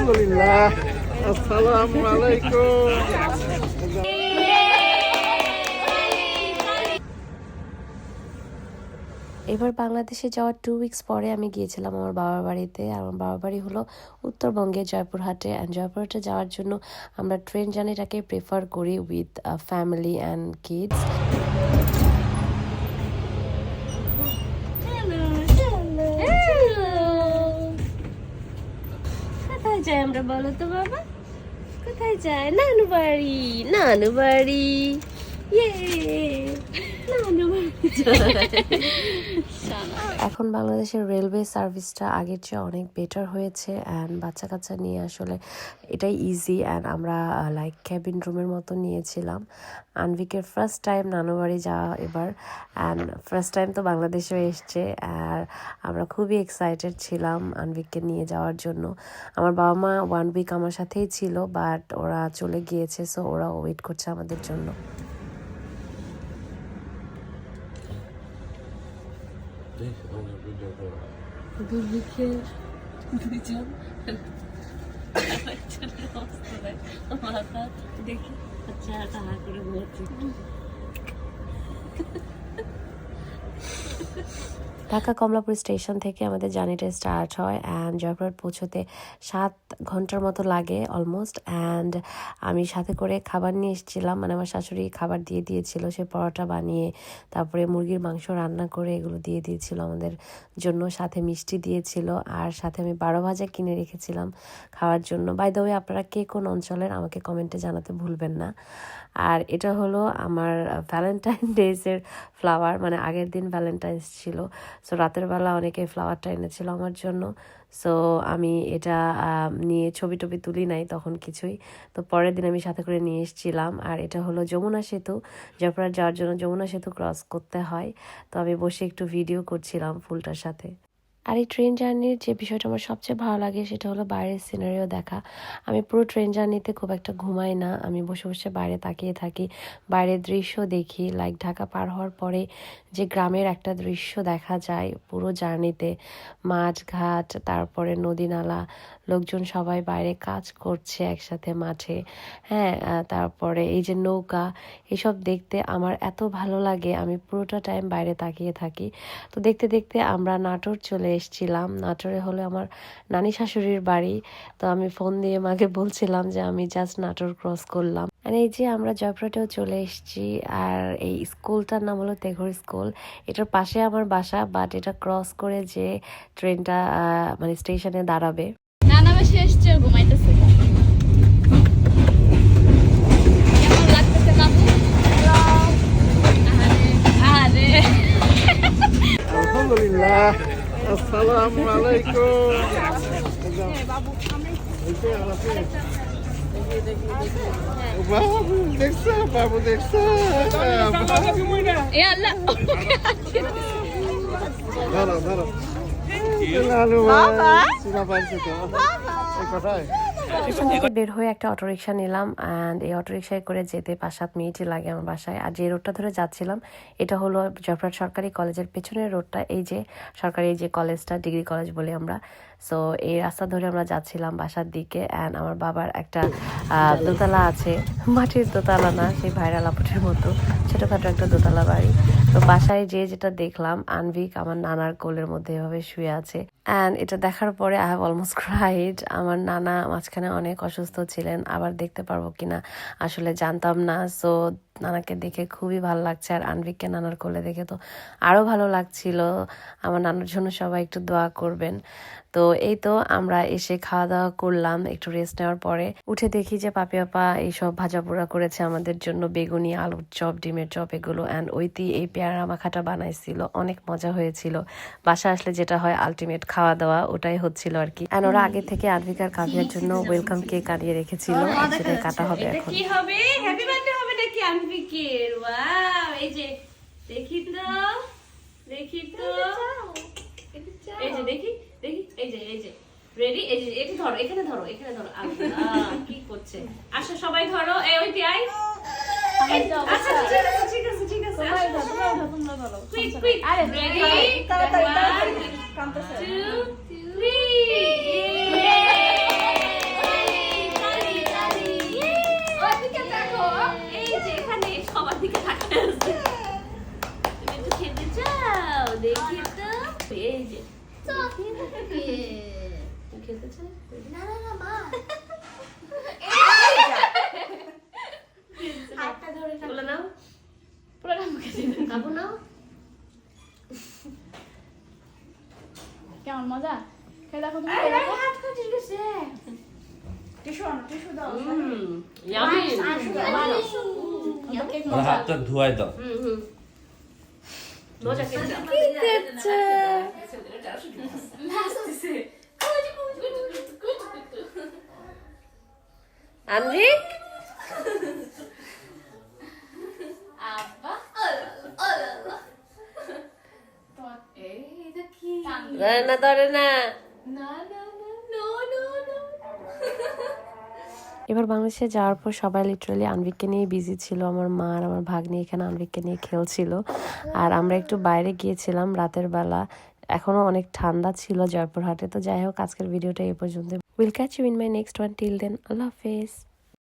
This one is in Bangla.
আলহামদুলিল্লাহ, আসসালামু আলাইকুম। এবার বাংলাদেশে যাওয়ার 2 উইকস পরে আমি গিয়েছিলাম আমার বাবার বাড়িতে। আর আমার বাবার বাড়ি হলো উত্তরবঙ্গে জয়পুরহাটে। অ্যান্ড জয়পুরহাটে যাওয়ার জন্য আমরা ট্রেন জার্নিটাকে প্রেফার করি উইথ ফ্যামিলি অ্যান্ড কিডস। কোথায় যাই আমরা বলো তো বাবা? কোথায় যায়? নানু বাড়ি, নানু বাড়ি। এখন বাংলাদেশের রেলওয়ে সার্ভিসটা আগের চেয়ে অনেক বেটার হয়েছে। অ্যান্ড বাচ্চা কাচ্চা নিয়ে আসলে এটাই ইজি। অ্যান্ড আমরা লাইক ক্যাবিন রুমের মতো নিয়েছিলাম। আনভিকের ফার্স্ট টাইম নানুবাড়ি যাওয়া এবার, অ্যান্ড ফার্স্ট টাইম তো বাংলাদেশেও এসছে। আর আমরা খুবই এক্সাইটেড ছিলাম আনভিককে নিয়ে যাওয়ার জন্য। আমার বাবা মা 1 উইক আমার সাথেই ছিল, বাট ওরা চলে গিয়েছে, সো ওরা ওয়েট করছে আমাদের জন্য। দুর্ভিক্ষের দুইজন মাথা দেখি আচ্ছা হা করে বলছি। ঢাকা কমলাপুর স্টেশন থেকে আমাদের জার্নিটা স্টার্ট হয়। অ্যান্ড জয়পুরহাট পৌঁছতে 7 ঘন্টার মতো লাগে অলমোস্ট। অ্যান্ড আমি সাথে করে খাবার নিয়ে এসেছিলাম, মানে আমার শাশুড়ি খাবার দিয়ে দিয়েছিল, সে পরোটা বানিয়ে তারপরে মুরগির মাংস রান্না করে এগুলো দিয়ে দিয়েছিল আমাদের জন্য, সাথে মিষ্টি দিয়েছিল, আর সাথে আমি 12 ভাজা কিনে রেখেছিলাম খাওয়ার জন্য। বাই দ্য ওয়ে, আপনারা কে কোন অঞ্চলের আমাকে কমেন্টে জানাতে ভুলবেন না। আর এটা হলো আমার ভ্যালেন্টাইন ডেজের ফ্লাওয়ার, মানে আগের দিন ভ্যালেন্টাইন্স ছিল, সো রাতের বেলা অনেকে ফ্লাওয়ারটা এনেছিল আমার জন্য। সো আমি এটা নিয়ে ছবি টবি তুলি নাই তখন কিছুই, তো পরের দিন আমি সাথে করে নিয়ে এসেছিলাম। আর এটা হলো যমুনা সেতু, জয়পুরহাট যাওয়ার জন্য যমুনা সেতু ক্রস করতে হয়, তো আমি বসে একটু ভিডিও করছিলাম ফুলটার সাথে। আর এই ট্রেন জার্নির যে বিষয়টা আমার সবচেয়ে ভালো লাগে সেটা হলো বাইরের সিনারিও দেখা। আমি পুরো ট্রেন জার্নিতে খুব একটা ঘুমাই না, আমি বসে বসে বাইরে তাকিয়ে থাকি, বাইরের দৃশ্য দেখি। লাইক ঢাকা পার হওয়ার পরে যে গ্রামের একটা দৃশ্য দেখা যায় পুরো জার্নিতে, মাঠ ঘাট, তারপরে নদী নালা, লোকজন সবাই বাইরে কাজ করছে একসাথে মাঠে, হ্যাঁ, তারপরে এই যে নৌকা, এসব দেখতে আমার এত ভালো লাগে, আমি পুরোটা টাইম বাইরে তাকিয়ে থাকি। তো দেখতে দেখতে আমরা নাটোর চলে এসেছিলাম। নাটোরে হলো আমার নানি শাশুড়ির বাড়ি, তো আমি ফোন দিয়ে মাকে বলছিলাম যে আমি জাস্ট নাটোর ক্রস করলাম। আর এই যে আমরা জয়পুরহাটেও চলে এসেছি। আর এই স্কুলটার নাম হলো তেঘর স্কুল, এটার পাশে আমার বাসা, বাট এটা ক্রস করে যে ট্রেনটা মানে স্টেশনে দাঁড়াবে। নানা বেশি এসছে, ঘুমাইতেছে। কেমন লাগতেছে কাকু? আরে আলহামদুলিল্লাহ, আসসালামু আলাইকুম। বাবু দেখছো, বাবু দেখছো, এ আল্লাহ, ধরো ধরো। স্টেশন থেকে বের হয়ে একটা অটোরিকশা নিলাম। অ্যান্ড এই অটোরিকশায় করে যেতে 5-7 মিনিটই লাগে আমার বাসায়। আর যে রোডটা ধরে যাচ্ছিলাম এটা হলো জয়পুরহাট সরকারি কলেজের পেছনের রোডটা, এই যে সরকারি যে কলেজটা, ডিগ্রি কলেজ বলি আমরা। সো এই রাস্তা ধরে আমরা যাচ্ছিলাম বাসার দিকে। অ্যান্ড আমার বাবার একটা দোতলা আছে, মাটির দোতলা না, সেই ভাইরাল আপুটির মতো ছোটোখাটো একটা দোতলা বাড়ি। তো বাসায় যেটা দেখলাম, আনভিক আমার নানার কোলের মধ্যে এভাবে শুয়ে আছে। অ্যান্ড এটা দেখার পরে আই হ্যাভ অলমোস্ট ক্রাইড। আমার নানা মাঝখানে অনেক অসুস্থ ছিলেন, আবার দেখতে পারবো কিনা আসলে জানতাম না। সো নানাকে দেখে খুবই ভালো লাগছে, আর আনভিককে নানার কোলে দেখে তো আরও ভালো লাগছিল। আমার নানার জন্য সবাই একটু দোয়া করবেন। তো এই তো আমরা এসে খাওয়া দাওয়া করলাম, একটু রেস্ট নেওয়ার পরে উঠে দেখি যে পাপি আপা এইসব ভাজা পোড়া করেছে আমাদের জন্য, বেগুনি, আলুর চপ, ডিমের চপ এগুলো। অ্যান্ড ওইটি এই পেয়ারা মাখাটা বানাইছিল, অনেক মজা হয়েছিল। বাসা আসলে যেটা হয় আলটিমেট খাওয়া দাওয়া, ওটাই হচ্ছিল আর কি। অ্যান্ড ওরা আগে থেকে আনভিকার কাভিয়ার জন্য ওয়েলকাম কেক আনিয়ে রেখেছিল, সেটাই কাটা হবে এখন। কি হবে? হ্যাপি বার্থডে হবে নাকি আনভিকের? ওয়াও, এই যে দেখি তো, দেখি তো, এই যে দেখি দেখি, এই যে রেডি, এই যে এটা ধরো, এখানে ধরো, এখানে ধরো। কি করছে? আসো সবাই ধরো, এই ওইটি আই। আচ্ছা ঠিক আছে ঠিক আছে, কুইক কুইক, রেডি, 1 2 3। না না না মা হাতটা ধরে বলে নাও পুরো মুখে দিবেন কাবু নাও কেমন মজা খেয়ে দেখো তুমি আরে হাত কাটিয়ে গেছে টিস্যু আনো টিস্যু দাও ইয়ামি কেক আর হাতটা ধুয়াই দাও মজা কেক দাও আনভিক ধরে না ধরে না এবার বাংলাদেশে যাওয়ার পর সবাই লিটারালি আনভিককে নিয়ে বিজি ছিল। আমার মা আর আমার ভাগ্নি এখানে আনভিককে নিয়ে খেলছিল, আর আমরা একটু বাইরে গিয়েছিলাম রাতের বেলা। এখনো অনেক ঠান্ডা ছিল জয়পুরহাটে। তো যাই হোক, আজকের ভিডিওটা এই পর্যন্ত। Will catch you in my next one. Till then, আল্লাহ হাফেজ।